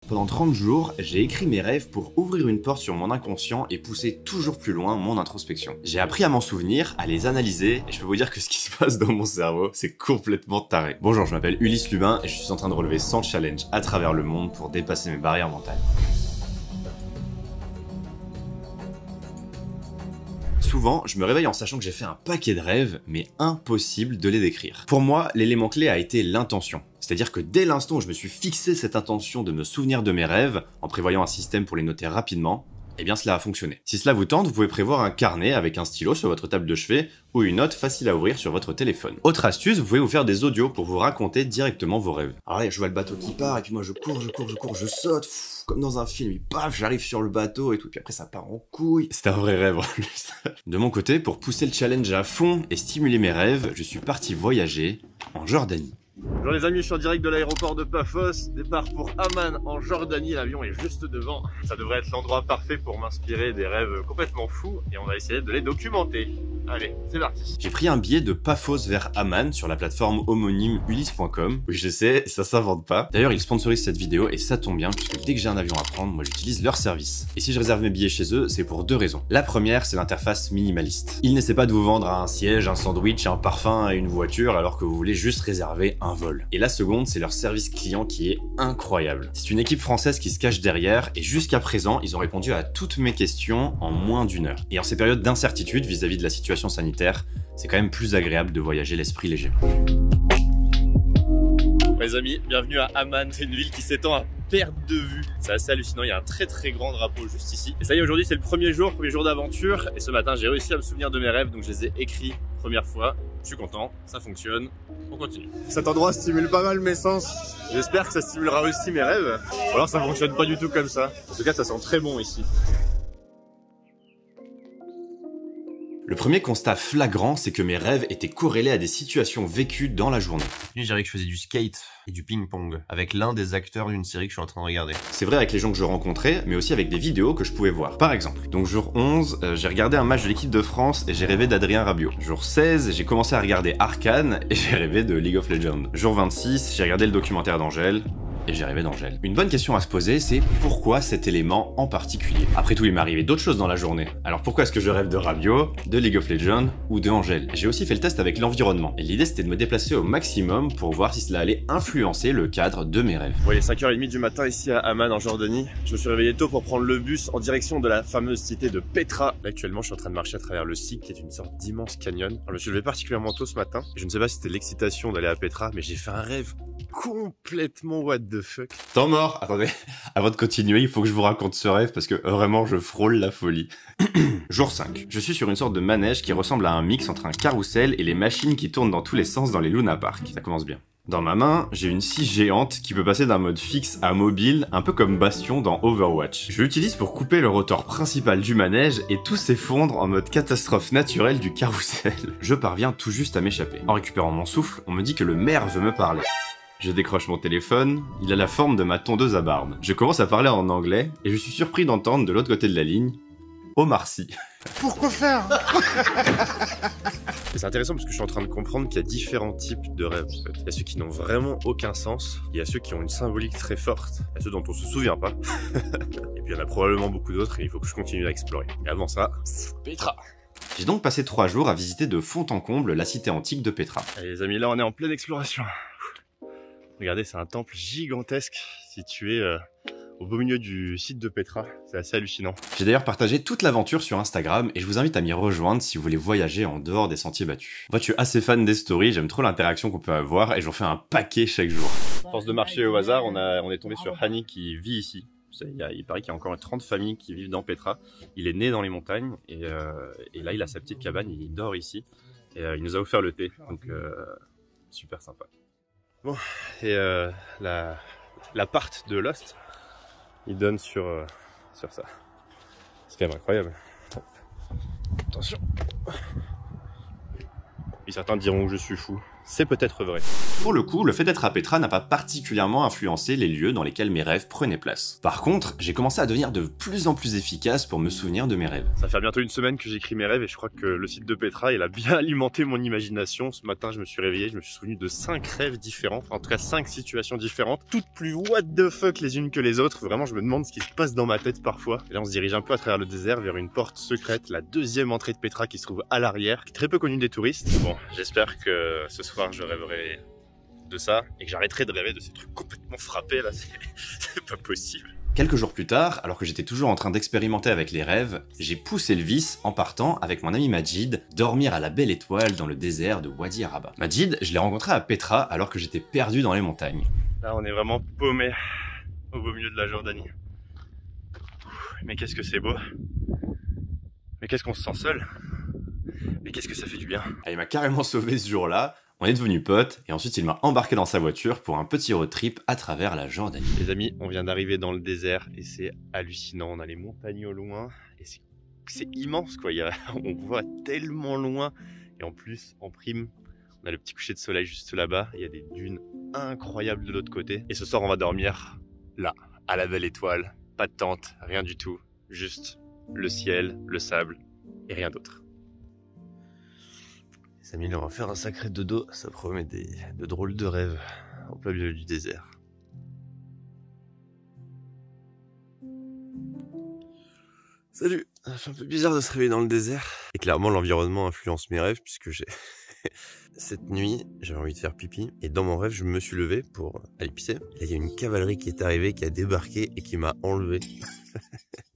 Pendant 30 jours, j'ai écrit mes rêves pour ouvrir une porte sur mon inconscient et pousser toujours plus loin mon introspection. J'ai appris à m'en souvenir, à les analyser, et je peux vous dire que ce qui se passe dans mon cerveau, c'est complètement taré. Bonjour, je m'appelle Ulysse Lubin et je suis en train de relever 100 challenges à travers le monde pour dépasser mes barrières mentales. Souvent, je me réveille en sachant que j'ai fait un paquet de rêves, mais impossible de les décrire. Pour moi, l'élément clé a été l'intention. C'est-à-dire que dès l'instant où je me suis fixé cette intention de me souvenir de mes rêves, en prévoyant un système pour les noter rapidement, eh bien cela a fonctionné. Si cela vous tente, vous pouvez prévoir un carnet avec un stylo sur votre table de chevet ou une note facile à ouvrir sur votre téléphone. Autre astuce, vous pouvez vous faire des audios pour vous raconter directement vos rêves. Alors là, je vois le bateau qui part et puis moi je cours, je saute, comme dans un film, et paf, j'arrive sur le bateau et tout, puis après ça part en couille. C'est un vrai rêve en plus. De mon côté, pour pousser le challenge à fond et stimuler mes rêves, je suis parti voyager en Jordanie. Bonjour les amis, je suis en direct de l'aéroport de Paphos, départ pour Amman en Jordanie, l'avion est juste devant. Ça devrait être l'endroit parfait pour m'inspirer des rêves complètement fous et on va essayer de les documenter. Allez, c'est parti. J'ai pris un billet de Paphos vers Amman sur la plateforme homonyme ulysse.com. Oui, je sais, ça s'invente pas. D'ailleurs, ils sponsorisent cette vidéo et ça tombe bien puisque dès que j'ai un avion à prendre, moi j'utilise leur service. Et si je réserve mes billets chez eux, c'est pour deux raisons. La première, c'est l'interface minimaliste. Ils n'essaient pas de vous vendre un siège, un sandwich, un parfum et une voiture alors que vous voulez juste réserver un vol. Et la seconde, c'est leur service client qui est incroyable. C'est une équipe française qui se cache derrière et jusqu'à présent, ils ont répondu à toutes mes questions en moins d'une heure. Et en ces périodes d'incertitude vis-à-vis de la situation sanitaire, c'est quand même plus agréable de voyager l'esprit léger. Les amis, bienvenue à Amman, c'est une ville qui s'étend à perte de vue. C'est assez hallucinant, il y a un très grand drapeau juste ici. Et ça y est, aujourd'hui c'est le premier jour d'aventure. Et ce matin j'ai réussi à me souvenir de mes rêves, donc je les ai écrits première fois. Je suis content, ça fonctionne, on continue. Cet endroit stimule pas mal mes sens. J'espère que ça stimulera aussi mes rêves. Ou alors ça fonctionne pas du tout comme ça. En tout cas ça sent très bon ici. Le premier constat flagrant, c'est que mes rêves étaient corrélés à des situations vécues dans la journée. Je dirais que je faisais du skate et du ping-pong avec l'un des acteurs d'une série que je suis en train de regarder. C'est vrai avec les gens que je rencontrais, mais aussi avec des vidéos que je pouvais voir. Par exemple, donc jour 11, j'ai regardé un match de l'équipe de France et j'ai rêvé d'Adrien Rabiot. Jour 16, j'ai commencé à regarder Arcane et j'ai rêvé de League of Legends. Jour 26, j'ai regardé le documentaire d'Angèle. Et j'ai rêvé d'Angèle. Une bonne question à se poser, c'est pourquoi cet élément en particulier? Après tout, il m'est arrivé d'autres choses dans la journée. Alors pourquoi est-ce que je rêve de Rabiot, de League of Legends ou de Angèle? J'ai aussi fait le test avec l'environnement. Et l'idée, c'était de me déplacer au maximum pour voir si cela allait influencer le cadre de mes rêves. Bon, il est 5h30 du matin ici à Amman en Jordanie. Je me suis réveillé tôt pour prendre le bus en direction de la fameuse cité de Petra. Là, actuellement, je suis en train de marcher à travers le Sig, qui est une sorte d'immense canyon. Alors, je me suis levé particulièrement tôt ce matin. Et je ne sais pas si c'était l'excitation d'aller à Petra, mais j'ai fait un rêve complètement what the fuck. Temps mort. Attendez, avant de continuer, il faut que je vous raconte ce rêve parce que vraiment je frôle la folie. Jour 5. Je suis sur une sorte de manège qui ressemble à un mix entre un carrousel et les machines qui tournent dans tous les sens dans les Luna Park. Ça commence bien. Dans ma main, j'ai une scie géante qui peut passer d'un mode fixe à mobile, un peu comme Bastion dans Overwatch. Je l'utilise pour couper le rotor principal du manège et tout s'effondre en mode catastrophe naturelle du carrousel. Je parviens tout juste à m'échapper. En récupérant mon souffle, on me dit que le maire veut me parler. Je décroche mon téléphone, il a la forme de ma tondeuse à barbe. Je commence à parler en anglais et je suis surpris d'entendre de l'autre côté de la ligne Omar Sy. Pourquoi faire? C'est intéressant parce que je suis en train de comprendre qu'il y a différents types de rêves en fait. Il y a ceux qui n'ont vraiment aucun sens, il y a ceux qui ont une symbolique très forte, il y a ceux dont on se souvient pas. Et puis il y en a probablement beaucoup d'autres et il faut que je continue à explorer. Et avant ça, Petra. J'ai donc passé 3 jours à visiter de fond en comble la cité antique de Petra. Allez les amis, là on est en pleine exploration. Regardez, c'est un temple gigantesque situé au beau milieu du site de Petra. C'est assez hallucinant. J'ai d'ailleurs partagé toute l'aventure sur Instagram et je vous invite à m'y rejoindre si vous voulez voyager en dehors des sentiers battus. En fait, je suis assez fan des stories, j'aime trop l'interaction qu'on peut avoir et j'en fais un paquet chaque jour. À force de marcher au hasard, on est tombé sur Hani qui vit ici. Il paraît qu'il y a encore 30 familles qui vivent dans Petra. Il est né dans les montagnes et là il a sa petite cabane, il dort ici. Et il nous a offert le thé, donc super sympa. Bon, et la part de Lost, il donne sur ça. C'est quand même incroyable. Attention. Et certains diront que je suis fou. c'est peut-être vrai. Pour le coup, le fait d'être à Petra n'a pas particulièrement influencé les lieux dans lesquels mes rêves prenaient place. Par contre, j'ai commencé à devenir de plus en plus efficace pour me souvenir de mes rêves. Ça fait bientôt une semaine que j'écris mes rêves et je crois que le site de Petra, il a bien alimenté mon imagination. Ce matin, je me suis réveillé, je me suis souvenu de 5 rêves différents, enfin, en tout cas 5 situations différentes, toutes plus what the fuck les unes que les autres. Vraiment, je me demande ce qui se passe dans ma tête parfois. Et là, on se dirige un peu à travers le désert vers une porte secrète, la deuxième entrée de Petra qui se trouve à l'arrière, qui est très peu connue des touristes. Bon, j'espère que ce soir, je rêverai de ça et que j'arrêterai de rêver de ces trucs complètement frappés là, c'est pas possible. Quelques jours plus tard, alors que j'étais toujours en train d'expérimenter avec les rêves, j'ai poussé le vice en partant avec mon ami Majid dormir à la belle étoile dans le désert de Wadi Araba. Majid, je l'ai rencontré à Petra alors que j'étais perdu dans les montagnes. Là on est vraiment paumé au beau milieu de la Jordanie. Mais qu'est-ce que c'est beau. Mais qu'est-ce qu'on se sent seul. Mais qu'est-ce que ça fait du bien. Il m'a carrément sauvé ce jour-là. On est devenus potes, et ensuite il m'a embarqué dans sa voiture pour un petit road trip à travers la Jordanie. Les amis, on vient d'arriver dans le désert et c'est hallucinant. On a les montagnes au loin et c'est immense quoi. On voit tellement loin et en plus, en prime, on a le petit coucher de soleil juste là-bas. Il y a des dunes incroyables de l'autre côté. Et ce soir, on va dormir là, à la belle étoile. Pas de tente, rien du tout. Juste le ciel, le sable et rien d'autre. Les amis, on va faire un sacré dodo, ça promet de drôles de rêves en plein milieu du désert. Salut, ça fait un peu bizarre de se réveiller dans le désert. Et clairement, l'environnement influence mes rêves puisque j'ai... Cette nuit, j'avais envie de faire pipi et dans mon rêve, je me suis levé pour aller pisser. Et là, il y a une cavalerie qui est arrivée, qui a débarqué et qui m'a enlevé.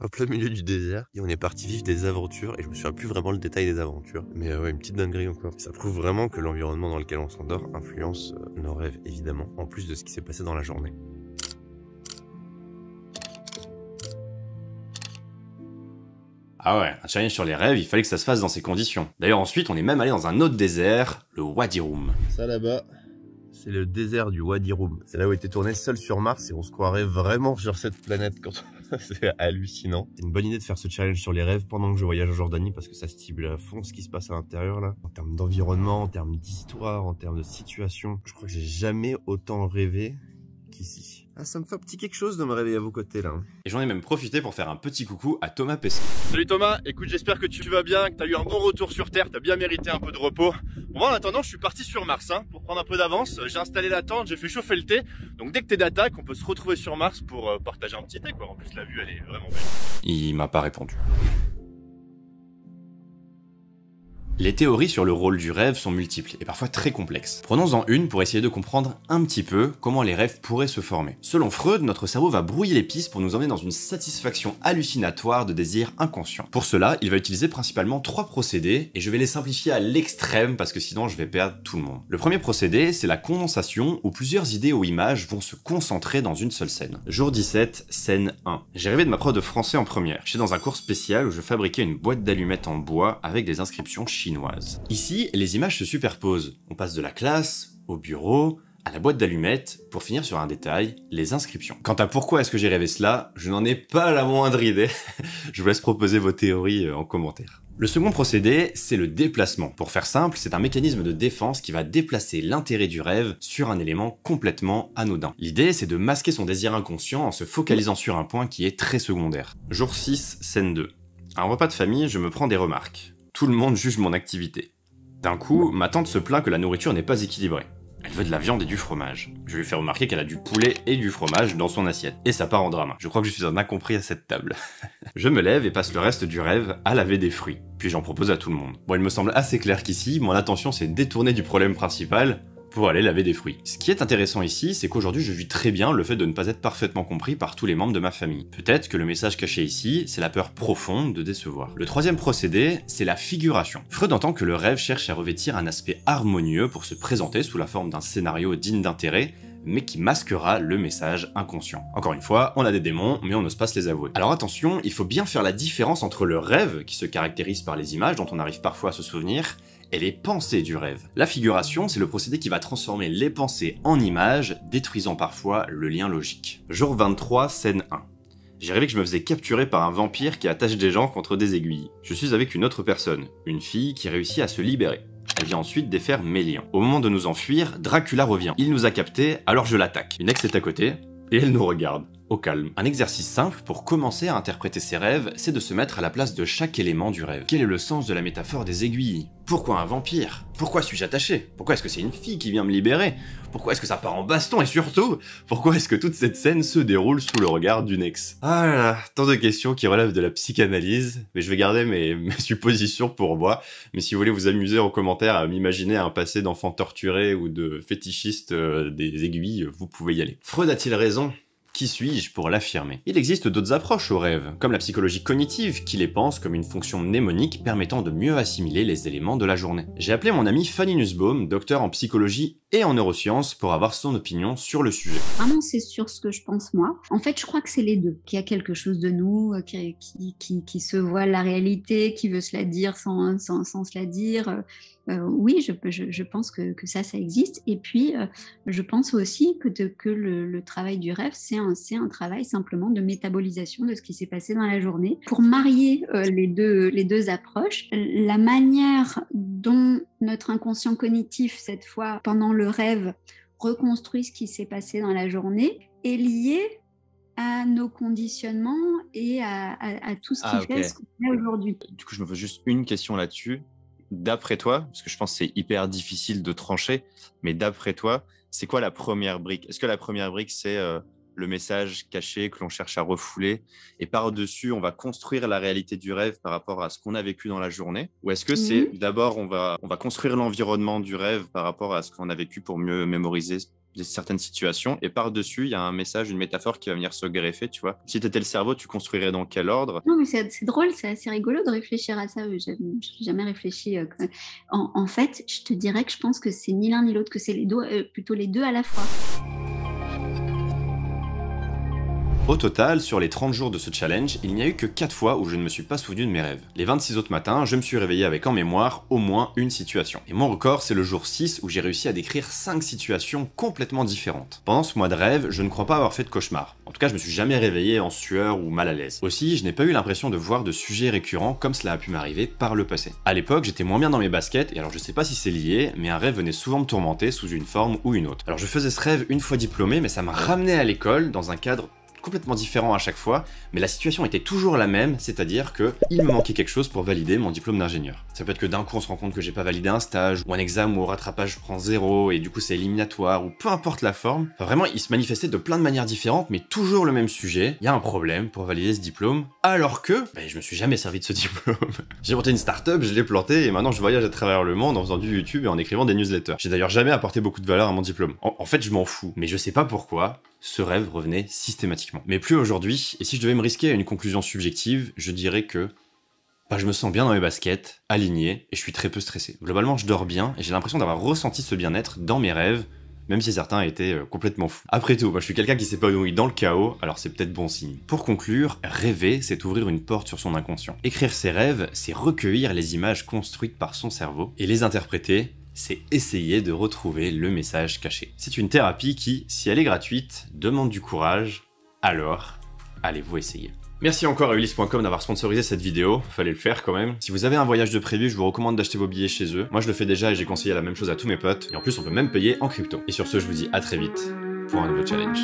En plein milieu du désert, et on est parti vivre des aventures, et je me souviens plus vraiment le détail des aventures, mais ouais, une petite dinguerie encore. Ça prouve vraiment que l'environnement dans lequel on s'endort influence nos rêves, évidemment, en plus de ce qui s'est passé dans la journée. Ah ouais, un challenge sur les rêves, il fallait que ça se fasse dans ces conditions. D'ailleurs ensuite, on est même allé dans un autre désert, le Wadi Rum. Ça là-bas, c'est le désert du Wadi Rum. C'est là où a été tourné Seul sur Mars, et on se croirait vraiment sur cette planète quand c'est hallucinant. C'est une bonne idée de faire ce challenge sur les rêves pendant que je voyage en Jordanie parce que ça stimule à fond ce qui se passe à l'intérieur là. En termes d'environnement, en termes d'histoire, en termes de situation. Je crois que j'ai jamais autant rêvé qu'ici. Ah, ça me fait un petit quelque chose de me réveiller à vos côtés là. Et j'en ai même profité pour faire un petit coucou à Thomas Pesquet. Salut Thomas, écoute, j'espère que tu vas bien, que tu as eu un bon retour sur Terre, tu as bien mérité un peu de repos. Bon, en attendant, je suis parti sur Mars pour prendre un peu d'avance. J'ai installé la tente, j'ai fait chauffer le thé. Donc dès que t'es d'attaque, on peut se retrouver sur Mars pour partager un petit thé quoi. En plus, la vue, elle est vraiment belle. Il m'a pas répondu. Les théories sur le rôle du rêve sont multiples et parfois très complexes. Prenons-en une pour essayer de comprendre un petit peu comment les rêves pourraient se former. Selon Freud, notre cerveau va brouiller les pistes pour nous emmener dans une satisfaction hallucinatoire de désirs inconscients. Pour cela, il va utiliser principalement 3 procédés et je vais les simplifier à l'extrême parce que sinon je vais perdre tout le monde. Le premier procédé, c'est la condensation où plusieurs idées ou images vont se concentrer dans une seule scène. Jour 17, scène 1. J'ai rêvé de ma prof de français en première. J'étais dans un cours spécial où je fabriquais une boîte d'allumettes en bois avec des inscriptions chinoises. Ici, les images se superposent. On passe de la classe, au bureau, à la boîte d'allumettes, pour finir sur un détail, les inscriptions. Quant à pourquoi est-ce que j'ai rêvé cela, je n'en ai pas la moindre idée. Je vous laisse proposer vos théories en commentaire. Le second procédé, c'est le déplacement. Pour faire simple, c'est un mécanisme de défense qui va déplacer l'intérêt du rêve sur un élément complètement anodin. L'idée, c'est de masquer son désir inconscient en se focalisant sur un point qui est très secondaire. Jour 6, scène 2. À un repas de famille, je me prends des remarques. Tout le monde juge mon activité. D'un coup, ma tante se plaint que la nourriture n'est pas équilibrée. Elle veut de la viande et du fromage. Je lui fais remarquer qu'elle a du poulet et du fromage dans son assiette. Et ça part en drame. Je crois que je suis un incompris à cette table. Je me lève et passe le reste du rêve à laver des fruits. Puis j'en propose à tout le monde. Bon, il me semble assez clair qu'ici, mon attention s'est détournée du problème principal pour aller laver des fruits. Ce qui est intéressant ici, c'est qu'aujourd'hui je vis très bien le fait de ne pas être parfaitement compris par tous les membres de ma famille. Peut-être que le message caché ici, c'est la peur profonde de décevoir. Le troisième procédé, c'est la figuration. Freud entend que le rêve cherche à revêtir un aspect harmonieux pour se présenter sous la forme d'un scénario digne d'intérêt, mais qui masquera le message inconscient. Encore une fois, on a des démons, mais on n'ose pas se les avouer. Alors attention, il faut bien faire la différence entre le rêve, qui se caractérise par les images dont on arrive parfois à se souvenir, et les pensées du rêve. La figuration, c'est le procédé qui va transformer les pensées en images, détruisant parfois le lien logique. Jour 23, scène 1. J'ai rêvé que je me faisais capturer par un vampire qui attache des gens contre des aiguilles. Je suis avec une autre personne, une fille qui réussit à se libérer. Elle vient ensuite défaire mes liens. Au moment de nous enfuir, Dracula revient. Il nous a captés, alors je l'attaque. Une ex est à côté, et elle nous regarde. Au calme. Un exercice simple pour commencer à interpréter ses rêves, c'est de se mettre à la place de chaque élément du rêve. Quel est le sens de la métaphore des aiguilles? Pourquoi un vampire? Pourquoi suis-je attaché? Pourquoi est-ce que c'est une fille qui vient me libérer? Pourquoi est-ce que ça part en baston? Et surtout, pourquoi est-ce que toute cette scène se déroule sous le regard d'une ex? Ah là là, tant de questions qui relèvent de la psychanalyse, mais je vais garder mes suppositions pour moi. Mais si vous voulez vous amuser en commentaire à m'imaginer un passé d'enfant torturé ou de fétichiste des aiguilles, vous pouvez y aller. Freud a-t-il raison? Qui suis-je pour l'affirmer? Il existe d'autres approches aux rêves, comme la psychologie cognitive, qui les pense comme une fonction mnémonique permettant de mieux assimiler les éléments de la journée. J'ai appelé mon amie Fanny Nussbaum, docteur en psychologie et en neurosciences, pour avoir son opinion sur le sujet. Vraiment, c'est sur ce que je pense moi. En fait, je crois que c'est les deux. Qu'il y a quelque chose de nous qui se voit la réalité, qui veut se la dire sans se la dire. Oui, je pense que ça existe. Et puis, je pense aussi que le travail du rêve, c'est un travail simplement de métabolisation de ce qui s'est passé dans la journée. Pour marier les deux approches, la manière dont notre inconscient cognitif, cette fois, pendant le rêve, reconstruit ce qui s'est passé dans la journée, est liée à nos conditionnements et à tout ce qui fait ce qu'on est aujourd'hui. Du coup, je me pose juste une question là-dessus. D'après toi, parce que je pense que c'est hyper difficile de trancher, mais d'après toi, c'est quoi la première brique? Est-ce que la première brique, c'est le message caché que l'on cherche à refouler et par-dessus, on va construire la réalité du rêve par rapport à ce qu'on a vécu dans la journée? Ou est-ce que c'est d'abord, on va construire l'environnement du rêve par rapport à ce qu'on a vécu pour mieux mémoriser certaines situations, et par-dessus, il y a un message, une métaphore qui va venir se greffer, tu vois. Si tu étais le cerveau, tu construirais dans quel ordre? Non, mais c'est drôle, c'est assez rigolo de réfléchir à ça. Je n'ai jamais réfléchi. En fait, je te dirais que je pense que c'est ni l'un ni l'autre, que c'est plutôt les deux à la fois. Au total, sur les 30 jours de ce challenge, il n'y a eu que 4 fois où je ne me suis pas souvenu de mes rêves. Les 26 autres matins, je me suis réveillé avec en mémoire au moins une situation. Et mon record, c'est le jour 6 où j'ai réussi à décrire 5 situations complètement différentes. Pendant ce mois de rêve, je ne crois pas avoir fait de cauchemar. En tout cas, je me suis jamais réveillé en sueur ou mal à l'aise. Aussi, je n'ai pas eu l'impression de voir de sujets récurrents comme cela a pu m'arriver par le passé. À l'époque, j'étais moins bien dans mes baskets, et alors je sais pas si c'est lié, mais un rêve venait souvent me tourmenter sous une forme ou une autre. Alors je faisais ce rêve une fois diplômé, mais ça m'a ramené à l'école dans un cadre complètement différent à chaque fois, mais la situation était toujours la même, c'est-à-dire que il me manquait quelque chose pour valider mon diplôme d'ingénieur. Ça peut être que d'un coup on se rend compte que j'ai pas validé un stage, ou un examen où au rattrapage je prends 0, et du coup c'est éliminatoire, ou peu importe la forme. Enfin, vraiment, il se manifestait de plein de manières différentes, mais toujours le même sujet. Il y a un problème pour valider ce diplôme, alors que je me suis jamais servi de ce diplôme. J'ai monté une start-up, je l'ai planté, et maintenant je voyage à travers le monde en faisant du YouTube et en écrivant des newsletters. J'ai d'ailleurs jamais apporté beaucoup de valeur à mon diplôme. En fait, je m'en fous, mais je sais pas pourquoi. Ce rêve revenait systématiquement. Mais plus aujourd'hui, et si je devais me risquer à une conclusion subjective, je dirais que je me sens bien dans mes baskets, aligné, et je suis très peu stressé. Globalement, je dors bien, et j'ai l'impression d'avoir ressenti ce bien-être dans mes rêves, même si certains étaient complètement fous. Après tout, je suis quelqu'un qui s'épanouit dans le chaos, alors c'est peut-être bon signe. Pour conclure, rêver, c'est ouvrir une porte sur son inconscient. Écrire ses rêves, c'est recueillir les images construites par son cerveau, et les interpréter, c'est essayer de retrouver le message caché. C'est une thérapie qui, si elle est gratuite, demande du courage, alors allez-vous essayer. Merci encore à Ulysse.com d'avoir sponsorisé cette vidéo, fallait le faire quand même. Si vous avez un voyage de prévu, je vous recommande d'acheter vos billets chez eux. Moi je le fais déjà et j'ai conseillé la même chose à tous mes potes, et en plus on peut même payer en crypto. Et sur ce, je vous dis à très vite pour un nouveau challenge.